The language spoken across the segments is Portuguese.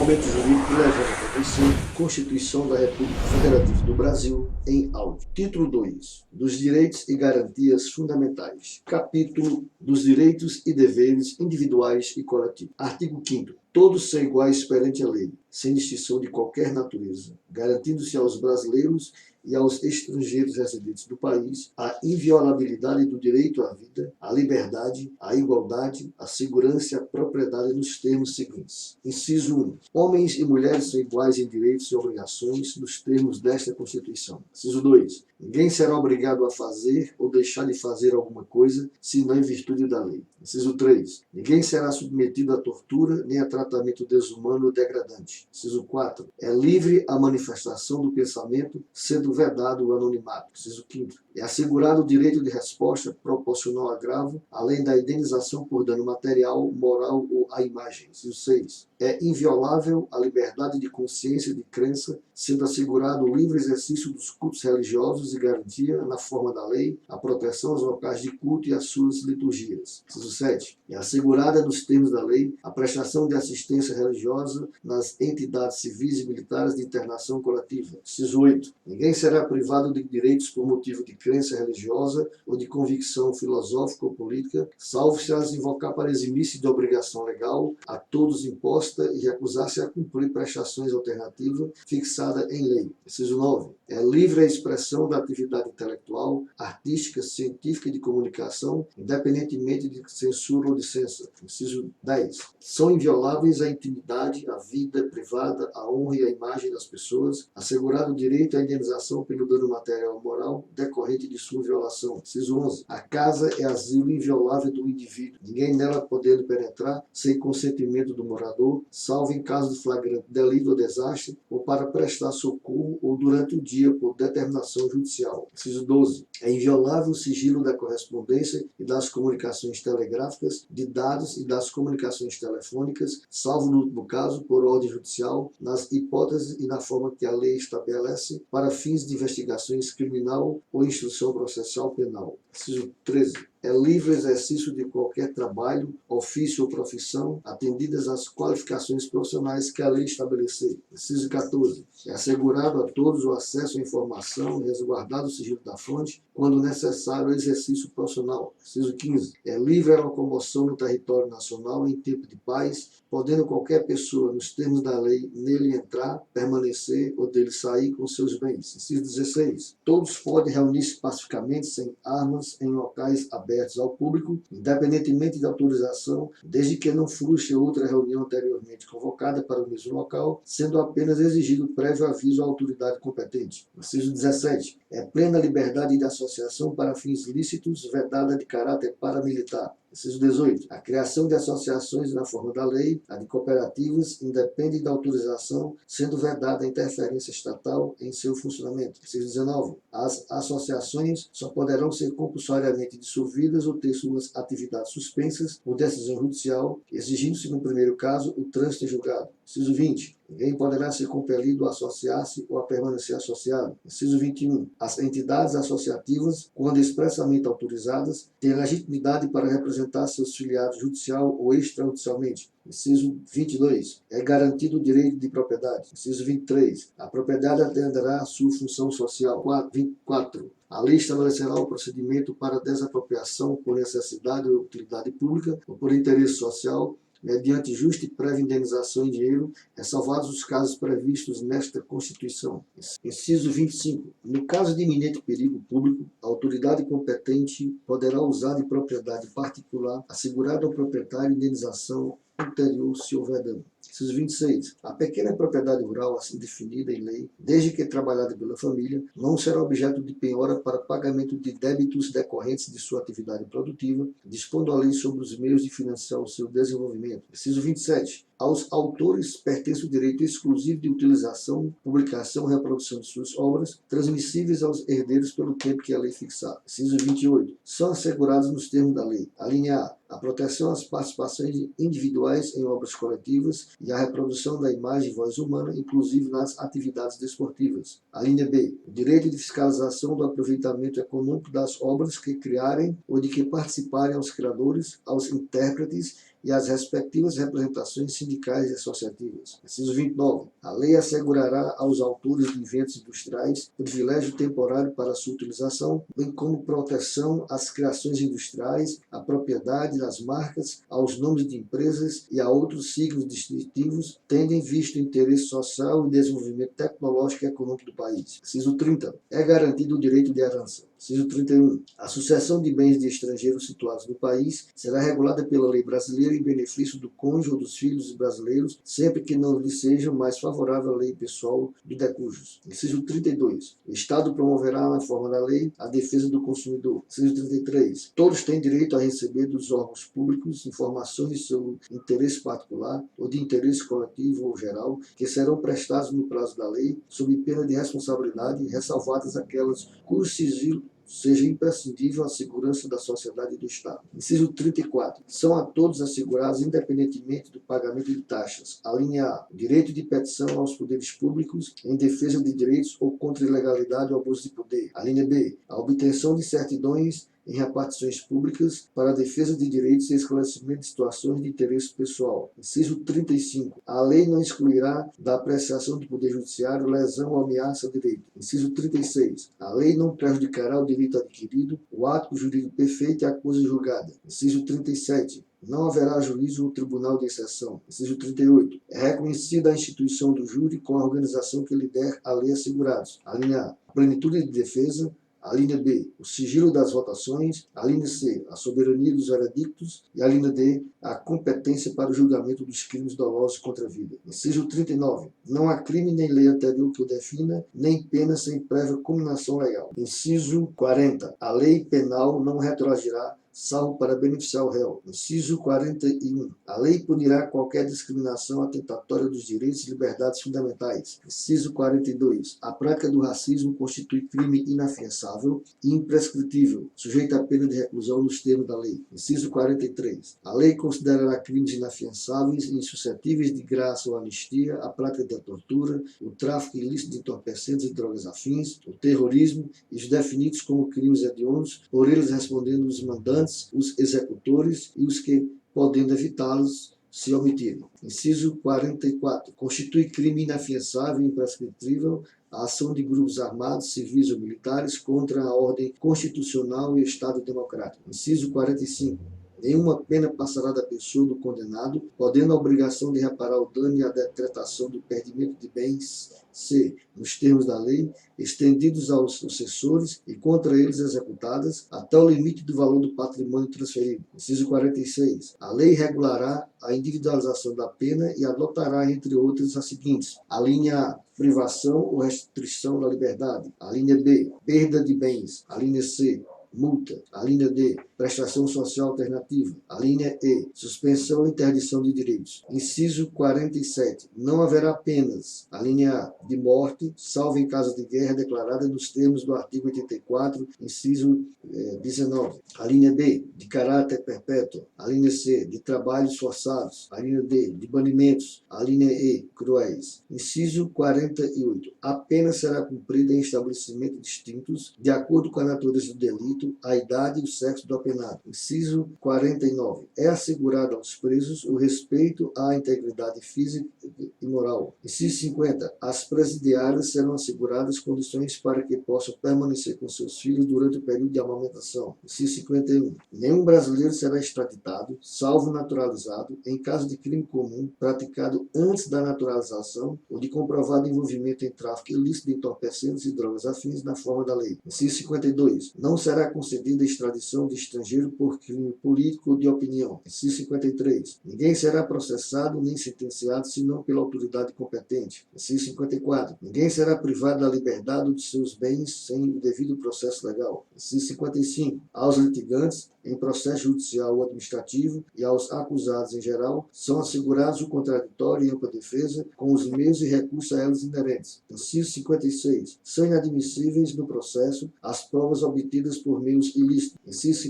Momento Jurídico levando Constituição da República Federativa do Brasil em áudio. Título 2. Dos direitos e garantias fundamentais. Capítulo dos direitos e deveres individuais e coletivos. Artigo 5º. Todos são iguais perante a lei, sem distinção de qualquer natureza, garantindo-se aos brasileiros e aos estrangeiros residentes do país a inviolabilidade do direito à vida, à liberdade, à igualdade, à segurança e à propriedade nos termos seguintes. Inciso 1. Homens e mulheres são iguais em direitos e obrigações nos termos desta Constituição. Inciso 2. Ninguém será obrigado a fazer ou deixar de fazer alguma coisa, senão em virtude da lei. Inciso 3. Ninguém será submetido à tortura nem a tratamento desumano ou degradante. Inciso 4. É livre a manifestação do pensamento, sendo vedado o anonimato. Inciso 5º. É assegurado o direito de resposta proporcional ao agravo, além da indenização por dano material, moral ou à imagem. Inciso 6. É inviolável a liberdade de consciência e de crença, sendo assegurado o livre exercício dos cultos religiosos e garantia, na forma da lei, a proteção aos locais de culto e às suas liturgias. Inciso 7. É assegurada, nos termos da lei, a prestação de assistência religiosa nas entidades civis e militares de internação coletiva. Inciso 8. Ninguém será privado de direitos por motivo de crença religiosa ou de convicção filosófica ou política, salvo se as invocar para eximir-se de obrigação legal a todos imposta e recusar-se a cumprir prestações alternativas fixada em lei. Inciso 9. É livre a expressão da atividade intelectual, artística, científica e de comunicação, independentemente de censura ou licença. Inciso 10. São invioláveis a intimidade, a vida privada, a honra e a imagem das pessoas, assegurado o direito à indenização pelo dano material ou moral decorrente de sua violação. Inciso 11. A casa é asilo inviolável do indivíduo, ninguém nela podendo penetrar sem consentimento do morador, salvo em caso de flagrante delito ou desastre, ou para prestar socorro ou durante o dia por determinação judicial. Inciso 12. É inviolável o sigilo da correspondência e das comunicações telegráficas, de dados e das comunicações telefônicas, salvo no último caso, por ordem judicial, nas hipóteses e na forma que a lei estabelece para fins de investigações criminal ou instrução processual penal. Inciso 13. É livre o exercício de qualquer trabalho, ofício ou profissão, atendidas as qualificações profissionais que a lei estabelecer. Inciso 14. É assegurado a todos o acesso à informação e resguardado o sigilo da fonte, quando necessário o exercício profissional. Inciso 15. É livre a locomoção no território nacional em tempo de paz, podendo qualquer pessoa, nos termos da lei, nele entrar, permanecer ou dele sair com seus bens. Inciso 16. Todos podem reunir-se pacificamente, sem armas, em locais abertos ao público, independentemente da autorização, desde que não frustre outra reunião anteriormente convocada para o mesmo local, sendo apenas exigido prévio aviso à autoridade competente. Inciso 17. É plena liberdade de associação para fins lícitos, vedada de caráter paramilitar. Inciso 18. A criação de associações na forma da lei, a de cooperativas, independe da autorização, sendo vedada a interferência estatal em seu funcionamento. Inciso 19. As associações só poderão ser compulsoriamente dissolvidas ou ter suas atividades suspensas por decisão judicial, exigindo-se, no primeiro caso, o trânsito em julgado. Inciso 20. Ninguém poderá ser compelido a associar-se ou a permanecer associado. Inciso 21. As entidades associativas, quando expressamente autorizadas, têm legitimidade para representar seus filiados judicial ou extrajudicialmente. Inciso 22. É garantido o direito de propriedade. Inciso 23. A propriedade atenderá à sua função social. 24. A lei estabelecerá o procedimento para desapropriação por necessidade ou utilidade pública ou por interesse social, mediante justa e prévia indenização em dinheiro, ressalvados os casos previstos nesta Constituição. Inciso 25. No caso de iminente perigo público, a autoridade competente poderá usar de propriedade particular, assegurada ao proprietário indenização ulterior se houver dano. Inciso 26. A pequena propriedade rural, assim definida em lei, desde que trabalhada pela família, não será objeto de penhora para pagamento de débitos decorrentes de sua atividade produtiva, dispondo a lei sobre os meios de financiar o seu desenvolvimento. Inciso 27. Aos autores pertence o direito exclusivo de utilização, publicação e reprodução de suas obras, transmissíveis aos herdeiros pelo tempo que a lei fixar. Inciso 28. São assegurados nos termos da lei. Alínea A. A proteção às participações individuais em obras coletivas e a reprodução da imagem e voz humana, inclusive nas atividades desportivas. A linha B. O direito de fiscalização do aproveitamento econômico das obras que criarem ou de que participarem aos criadores, aos intérpretes e as respectivas representações sindicais e associativas. Inciso 29. A lei assegurará aos autores de inventos industriais privilégio temporário para sua utilização, bem como proteção às criações industriais, à propriedade das marcas, aos nomes de empresas e a outros signos distintivos, tendo em vista o interesse social e desenvolvimento tecnológico e econômico do país. Inciso 30. É garantido o direito de herança. Inciso 31. A sucessão de bens de estrangeiros situados no país será regulada pela lei brasileira em benefício do cônjuge ou dos filhos brasileiros, sempre que não lhe seja mais favorável a lei pessoal do decújus. Inciso 32. O Estado promoverá, na forma da lei, a defesa do consumidor. Inciso 33. Todos têm direito a receber dos órgãos públicos informações sobre interesse particular ou de interesse coletivo ou geral, que serão prestados no prazo da lei, sob pena de responsabilidade, ressalvadas aquelas cujo sigilo seja imprescindível à segurança da sociedade e do Estado. Inciso 34. São a todos assegurados, independentemente do pagamento de taxas. A linha A. Direito de petição aos poderes públicos em defesa de direitos ou contra ilegalidade ou abuso de poder. A linha B. A obtenção de certidões em repartições públicas para a defesa de direitos e esclarecimento de situações de interesse pessoal. Inciso 35. A lei não excluirá da apreciação do Poder Judiciário lesão ou ameaça ao direito. Inciso 36. A lei não prejudicará o direito adquirido, o ato jurídico perfeito e a coisa julgada. Inciso 37. Não haverá juízo ou tribunal de exceção. Inciso 38. É reconhecida a instituição do júri com a organização que lhe der a lei assegurados. A linha A. A plenitude de defesa. A linha B, o sigilo das votações. A linha C, a soberania dos veredictos. E a linha D, a competência para o julgamento dos crimes dolosos contra a vida. Inciso 39. Não há crime nem lei anterior que o defina, nem pena sem prévia cominação legal. Inciso 40. A lei penal não retroagirá, salvo para beneficiar o réu. Inciso 41. A lei punirá qualquer discriminação atentatória dos direitos e liberdades fundamentais. Inciso 42. A prática do racismo constitui crime inafiançável e imprescritível, sujeito à pena de reclusão nos termos da lei. Inciso 43. A lei considerará crimes inafiançáveis e insuscetíveis de graça ou anistia a prática da tortura, o tráfico ilícito de entorpecentes e drogas afins, o terrorismo e os definidos como crimes hediondos, por eles respondendo os mandantes, os executores e os que, podendo evitá-los, se omitirem. Inciso 44. Constitui crime inafiançável e imprescritível a ação de grupos armados, civis ou militares contra a ordem constitucional e o Estado democrático. Inciso 45. Nenhuma pena passará da pessoa do condenado, podendo a obrigação de reparar o dano e a decretação do perdimento de bens ser, nos termos da lei, estendidos aos sucessores e contra eles executadas, até o limite do valor do patrimônio transferido. Inciso 46. A lei regulará a individualização da pena e adotará, entre outras, as seguintes. A linha A. Privação ou restrição da liberdade. A linha B. Perda de bens. A linha C. Multa. A linha D. Prestação social alternativa. A linha E. Suspensão e interdição de direitos. Inciso 47. Não haverá penas. A linha A. De morte, salvo em caso de guerra declarada nos termos do artigo 84, inciso 19. A linha B. De caráter perpétuo. A linha C. De trabalhos forçados. A linha D. De banimentos. A linha E. Cruéis. Inciso 48. A pena será cumprida em estabelecimentos distintos, de acordo com a natureza do delito, a idade e o sexo do apenado. Inciso 49. É assegurado aos presos o respeito à integridade física e moral. Inciso 50. As presidiárias serão asseguradas condições para que possam permanecer com seus filhos durante o período de amamentação. Inciso 51. Nenhum brasileiro será extraditado, salvo naturalizado, em caso de crime comum praticado antes da naturalização ou de comprovado envolvimento em tráfico ilícito de entorpecentes e drogas afins na forma da lei. Inciso 52. Não será concedida a extradição de estrangeiro por crime político ou de opinião. Inciso 53. Ninguém será processado nem sentenciado senão pela autoridade competente. Inciso 54. Ninguém será privado da liberdade ou de seus bens sem o devido processo legal. Inciso 55. Aos litigantes, em processo judicial ou administrativo, e aos acusados em geral, são assegurados o contraditório e ampla defesa, com os meios e recursos a elas inerentes. Inciso 56. São inadmissíveis no processo as provas obtidas por meios ilícitos. Inciso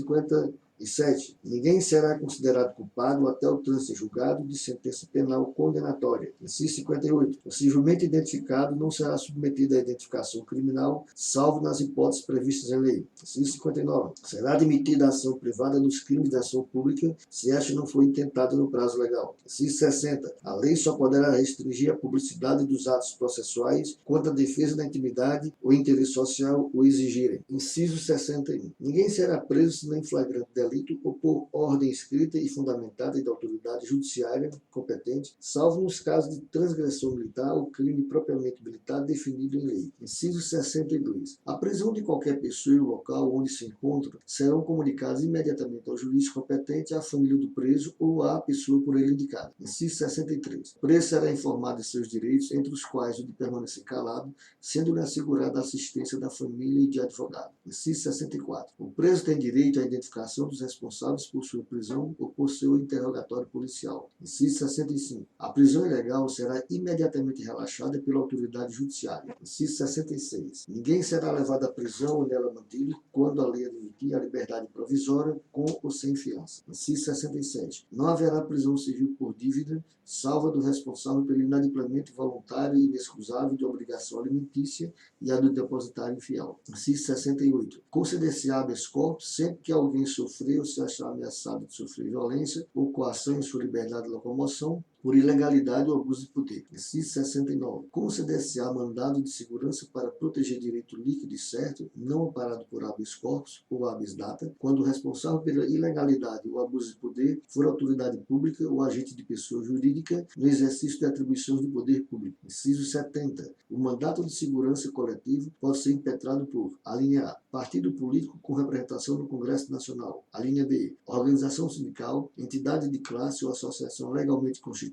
E 7. Ninguém será considerado culpado até o trânsito julgado de sentença penal condenatória. Inciso 58. O civilmente identificado não será submetido à identificação criminal, salvo nas hipóteses previstas em lei. Inciso 59. Será admitida a ação privada dos crimes de ação pública se esta não for intentada no prazo legal. Inciso 60. A lei só poderá restringir a publicidade dos atos processuais quando a defesa da intimidade ou interesse social o exigirem. Inciso 61. Ninguém será preso senão em flagrante delito ou por ordem escrita e fundamentada da autoridade judiciária competente, salvo nos casos de transgressão militar ou crime propriamente militar definido em lei. Inciso 62. A prisão de qualquer pessoa e o local onde se encontra serão comunicados imediatamente ao juiz competente, à família do preso ou à pessoa por ele indicada. Inciso 63. O preso será informado de seus direitos, entre os quais o de permanecer calado, sendo-lhe assegurada a assistência da família e de advogado. Inciso 64. O preso tem direito à identificação dos responsáveis por sua prisão ou por seu interrogatório policial. Inciso 65. A prisão ilegal será imediatamente relaxada pela autoridade judiciária. Inciso 66. Ninguém será levado à prisão ou nela mantido quando a lei admitir a liberdade provisória com ou sem fiança. Inciso 67. Não haverá prisão civil por dívida, salva do responsável pelo inadimplemento voluntário e inexcusável de obrigação alimentícia e a do depositário infiel. Inciso 68. Conceder-se habeas corpus sempre que alguém sofrer ou se achar ameaçado de sofrer violência ou coação em sua liberdade de locomoção por ilegalidade ou abuso de poder. Inciso 69. Conceder-se-á mandado de segurança para proteger direito líquido e certo, não amparado por habeas corpus ou habeas data, quando o responsável pela ilegalidade ou abuso de poder for autoridade pública ou agente de pessoa jurídica no exercício de atribuições do poder público. Inciso 70. O mandato de segurança coletivo pode ser impetrado por: a linha A, partido político com representação no Congresso Nacional; a linha B, organização sindical, entidade de classe ou associação legalmente constituída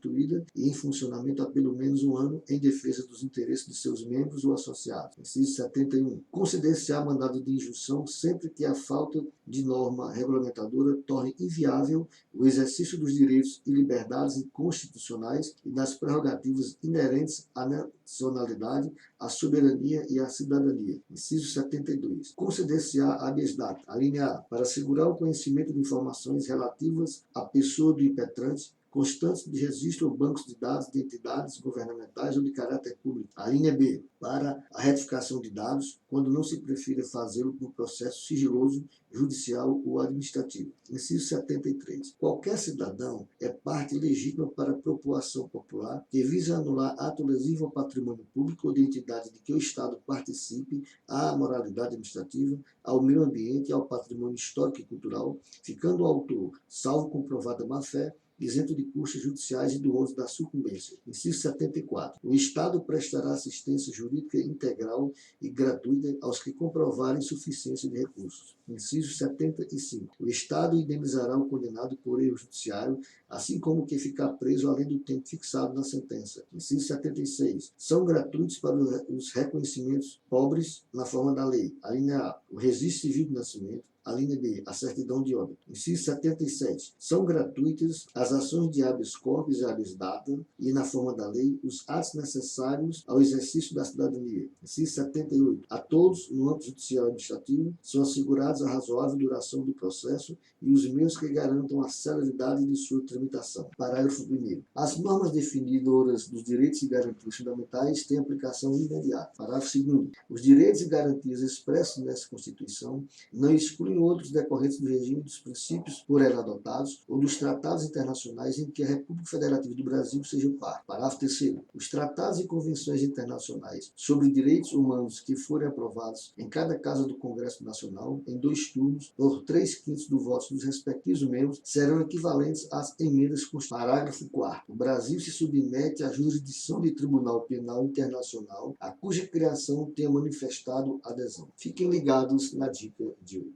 e em funcionamento há pelo menos um ano em defesa dos interesses de seus membros ou associados. Inciso 71. Conceder-se-á mandado de injunção sempre que a falta de norma regulamentadora torne inviável o exercício dos direitos e liberdades constitucionais e das prerrogativas inerentes à nacionalidade, à soberania e à cidadania. Inciso 72. Conceder-se-á habeas data, a linha A, para assegurar o conhecimento de informações relativas à pessoa do impetrante, constantes de registro ou bancos de dados de entidades governamentais ou de caráter público. A linha B, para a retificação de dados, quando não se prefira fazê-lo por processo sigiloso, judicial ou administrativo. Inciso 73. Qualquer cidadão é parte legítima para a propoação popular que visa anular ato lesivo ao patrimônio público ou de entidade de que o Estado participe, à moralidade administrativa, ao meio ambiente e ao patrimônio histórico e cultural, ficando o autor, salvo comprovada má-fé, isento de custos judiciais e do ônus da sucumbência. Inciso 74. O Estado prestará assistência jurídica integral e gratuita aos que comprovarem suficiência de recursos. Inciso 75. O Estado indenizará o condenado por erro judiciário, assim como o que ficar preso além do tempo fixado na sentença. Inciso 76. São gratuitos para os reconhecimentos pobres na forma da lei. A linha A, o registro civil de nascimento. A linha B, a certidão de óbito. Inciso 77. São gratuitas as ações de habeas corpus e habeas data e, na forma da lei, os atos necessários ao exercício da cidadania. Inciso 78. A todos, no âmbito judicial e administrativo, são assegurados a razoável duração do processo e os meios que garantam a celeridade de sua tramitação. Parágrafo 1º. As normas definidoras dos direitos e garantias fundamentais têm aplicação imediata. Parágrafo 2º. Os direitos e garantias expressos nessa Constituição não excluem outros decorrentes do regime dos princípios por ela adotados ou dos tratados internacionais em que a República Federativa do Brasil seja parte. Parágrafo 3º. Os tratados e convenções internacionais sobre direitos humanos que forem aprovados em cada casa do Congresso Nacional, em 2 turnos, por 3/5 do voto dos respectivos membros, serão equivalentes às emendas constitucionais. Parágrafo 4º. O Brasil se submete à jurisdição de Tribunal Penal Internacional, a cuja criação tenha manifestado adesão. Fiquem ligados na dica de hoje.